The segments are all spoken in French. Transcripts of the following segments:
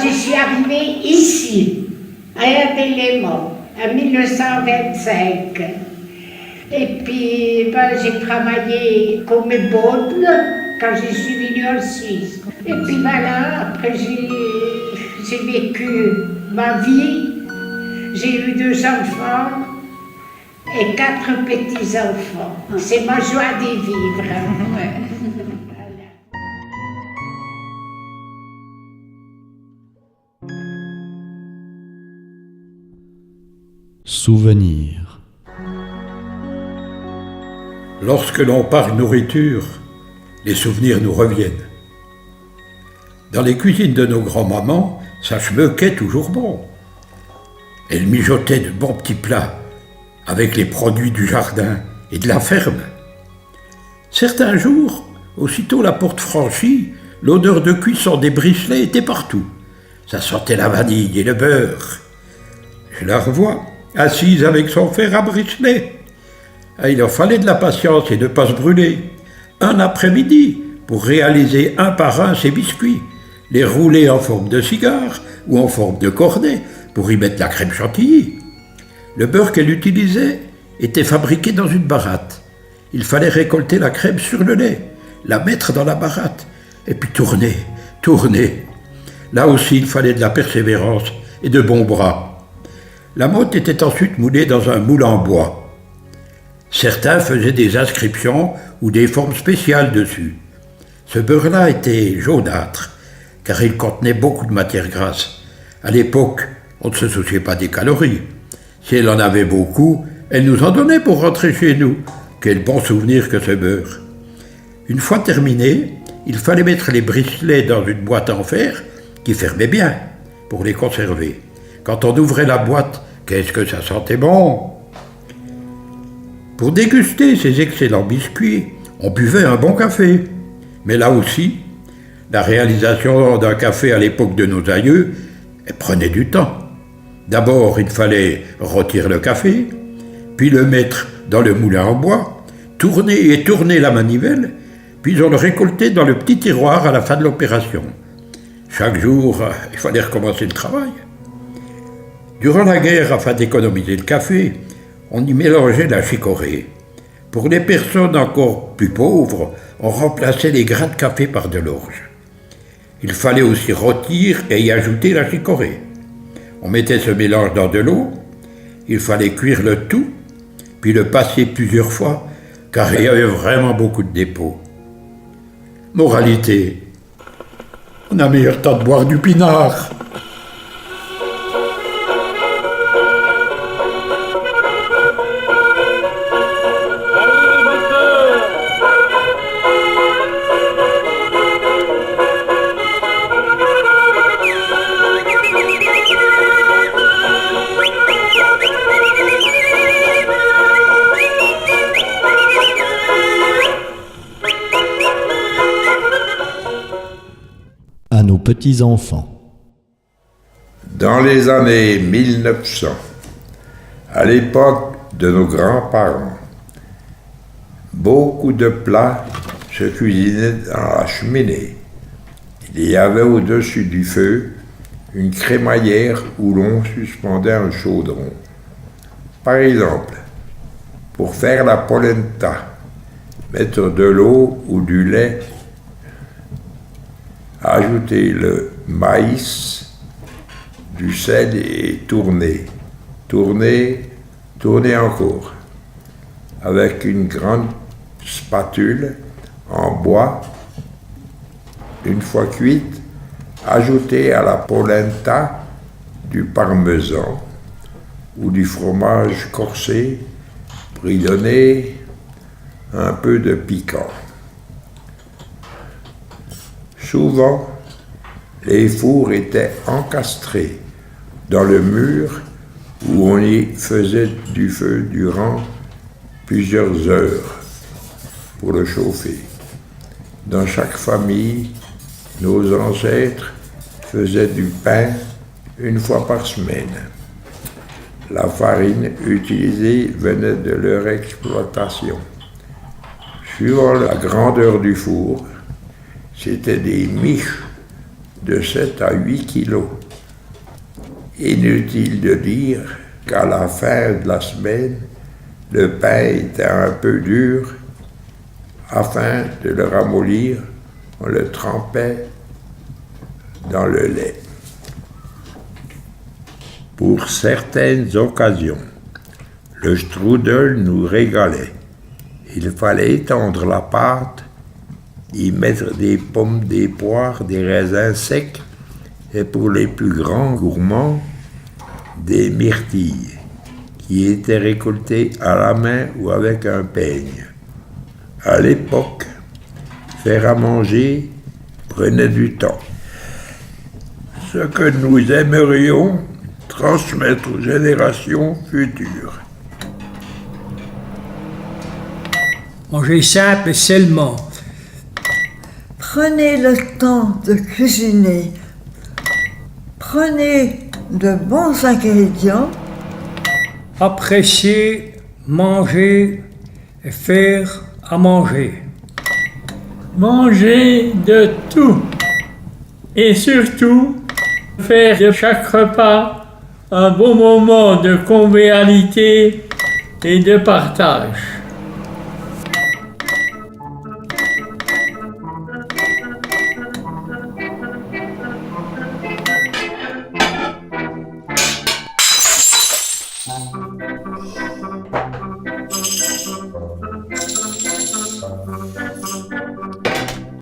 je suis arrivée ici, à Herbey-les-Monts, en 1925. Et puis, j'ai travaillé comme bonne quand je suis venue en Suisse. Et puis voilà, après j'ai vécu ma vie. J'ai eu 2 enfants et 4 petits-enfants. C'est ma joie de vivre. Souvenir. Lorsque l'on parle nourriture, les souvenirs nous reviennent. Dans les cuisines de nos grands-mamans, ça schmeukait toujours bon. Elles mijotaient de bons petits plats avec les produits du jardin et de la ferme. Certains jours, aussitôt la porte franchie, l'odeur de cuisson des bricelets était partout. Ça sentait la vanille et le beurre. Je la revois, assise avec son fer à bricelet. Il en fallait de la patience et de ne pas se brûler. Un après-midi pour réaliser un par un ces biscuits, les rouler en forme de cigare ou en forme de cornet pour y mettre la crème chantilly. Le beurre qu'elle utilisait était fabriqué dans une baratte. Il fallait récolter la crème sur le lait, la mettre dans la baratte et puis tourner. Là aussi, il fallait de la persévérance et de bons bras. La motte était ensuite moulée dans un moule en bois. Certains faisaient des inscriptions ou des formes spéciales dessus. Ce beurre-là était jaunâtre, car il contenait beaucoup de matière grasse. À l'époque, on ne se souciait pas des calories. Si elle en avait beaucoup, elle nous en donnait pour rentrer chez nous. Quel bon souvenir que ce beurre. Une fois terminé, il fallait mettre les bricelets dans une boîte en fer qui fermait bien pour les conserver. Quand on ouvrait la boîte, qu'est-ce que ça sentait bon! Pour déguster ces excellents biscuits, on buvait un bon café. Mais là aussi, la réalisation d'un café à l'époque de nos aïeux, elle prenait du temps. D'abord, il fallait rôtir le café, puis le mettre dans le moulin en bois, tourner et tourner la manivelle, puis on le récoltait dans le petit tiroir à la fin de l'opération. Chaque jour, il fallait recommencer le travail. Durant la guerre, afin d'économiser le café, on y mélangeait la chicorée. Pour les personnes encore plus pauvres, on remplaçait les grains de café par de l'orge. Il fallait aussi rôtir et y ajouter la chicorée. On mettait ce mélange dans de l'eau, il fallait cuire le tout, puis le passer plusieurs fois, car il y avait vraiment beaucoup de dépôts. Moralité, on a meilleur temps de boire du pinard. À nos petits-enfants. Dans les années 1900, à l'époque de nos grands-parents, beaucoup de plats se cuisinaient dans la cheminée. Il y avait au-dessus du feu une crémaillère où l'on suspendait un chaudron. Par exemple, pour faire la polenta, mettre de l'eau ou du lait, ajouter le maïs, du sel et tourner. Tourner encore. Avec une grande spatule en bois, une fois cuite, ajouter à la polenta du parmesan ou du fromage corsé pour y donner un peu de piquant. Souvent, les fours étaient encastrés dans le mur où on y faisait du feu durant plusieurs heures pour le chauffer. Dans chaque famille, nos ancêtres faisaient du pain une fois par semaine. La farine utilisée venait de leur exploitation. Suivant la grandeur du four, c'était des miches de 7 à 8 kilos. Inutile de dire qu'à la fin de la semaine, le pain était un peu dur. Afin de le ramollir, on le trempait dans le lait. Pour certaines occasions, le strudel nous régalait. Il fallait étendre la pâte, y mettre des pommes, des poires, des raisins secs et pour les plus grands gourmands, des myrtilles qui étaient récoltées à la main ou avec un peigne. À l'époque, faire à manger prenait du temps. Ce que nous aimerions transmettre aux générations futures. Mangez simple et seulement. Prenez le temps de cuisiner. Prenez de bons ingrédients. Apprécier, manger et faire à manger. Manger de tout et surtout faire de chaque repas un bon moment de convivialité et de partage.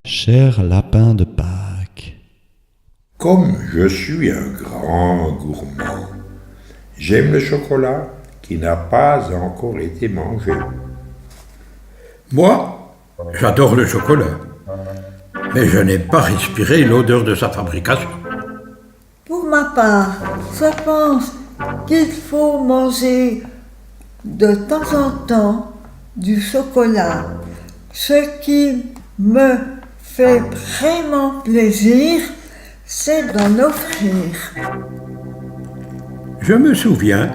Cher lapin de Pâques. Comme je suis un grand gourmand, j'aime le chocolat qui n'a pas encore été mangé. Moi, j'adore le chocolat, mais je n'ai pas respiré l'odeur de sa fabrication. Pour ma part, je pense qu'il faut manger de temps en temps du chocolat. Ce qui me fait vraiment plaisir, c'est d'en offrir. Je me souviens,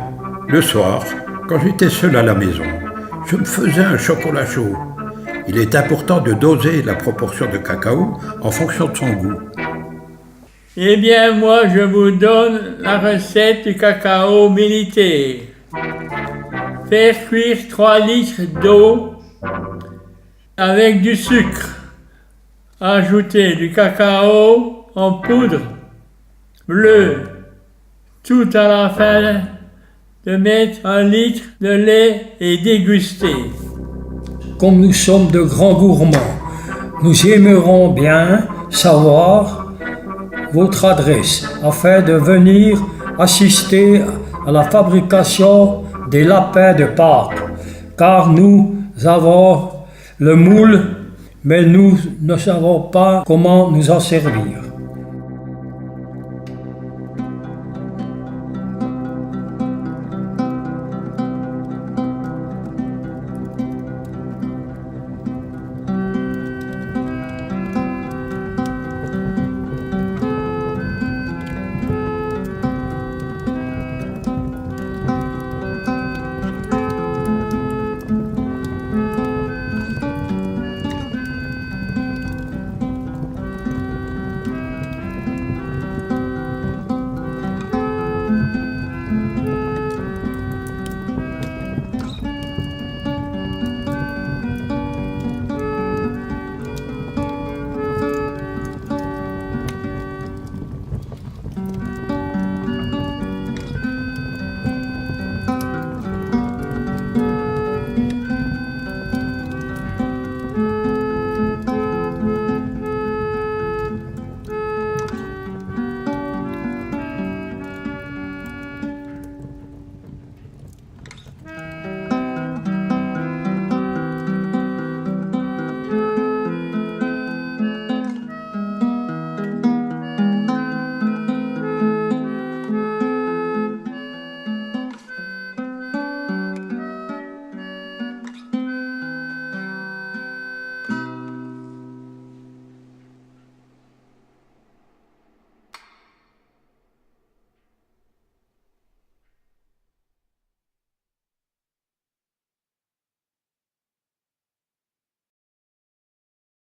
le soir, quand j'étais seul à la maison, je me faisais un chocolat chaud. Il est important de doser la proportion de cacao en fonction de son goût. Eh bien, moi, je vous donne la recette du cacao militaire. Faire cuire 3 litres d'eau avec du sucre. Ajouter du cacao en poudre bleue. Tout à la fin, de mettre 1 litre de lait et déguster. Comme nous sommes de grands gourmands, nous aimerons bien savoir votre adresse afin de venir assister à la fabrication des lapins de Pâques, car nous avons le moule, mais nous ne savons pas comment nous en servir.